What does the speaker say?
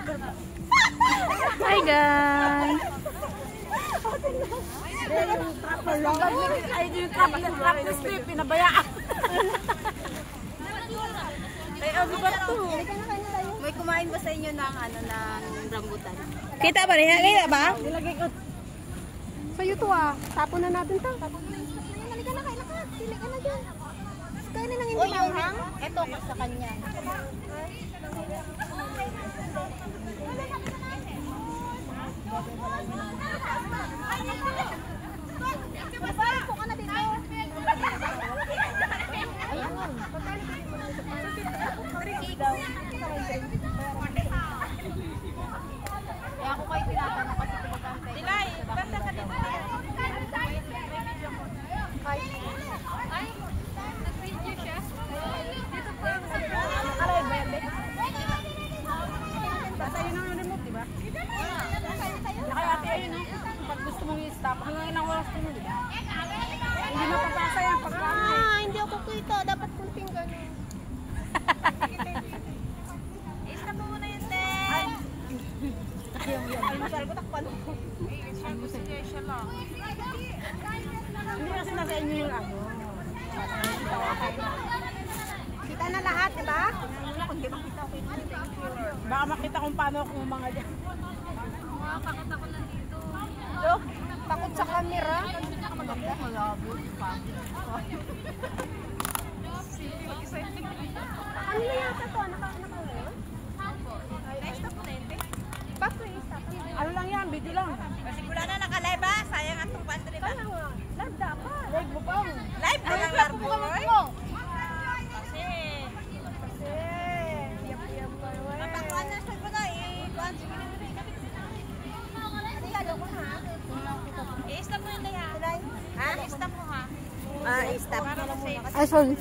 Hi guys! Ay, yung trap na sleep, pinabayaan. Ay, ano ba ito? May kumain ba sa inyo ng, ng rambutan? Kita ba niya? Kita ba? Nilagay ko. Sa'yo to ah. Tapon na natin to. Halika na, kain ka. Pili ka na dyan. Kaya na lang hindi manghang. Ito ko sa kanya. Masarap ka na dito. Kaya ako kayo tinatanong kasi pinagkante. Dilay, basta ka dito. Ay, nag-video siya. Dito po yung nakalay bebe. Basta yun ang remote, diba? Kaya ate, ayun o. Pag gusto mong i-stop, hanggang ilang oras ko yun, diba? Hindi mapapasa yan pagkakante. Hindi ako kuito. Dapat kunting gano'n. I-stop mo muna yun, te. Ay, masal ko takpan. Siya lang. Hindi kasi nasa inyo yung ano. Kita na lahat, diba? Hindi makita ko yun. Baka makita kung paano ako mga dyan. Pakita ko lang dito. Takot sa camera. Maganda. Malabo pa. Ano na yata to? Naka-ngayon? Na-stop mo na yun, te. Back to stop. Ano lang yan, video lang. Kasi wala na nakalive ha. Sayang ang tong pantry ba? Kaya nga. Live dapat. Live mo pa. Live mo lang, Larboy. Kasi. Yap pa naman. Napakuan na sa pala eh. Kuan sige na rin. Ano ko ha? I-stop mo yun, ha? Ha? I-stop mo ha. Stop. Para lang safe. Ay, sorry.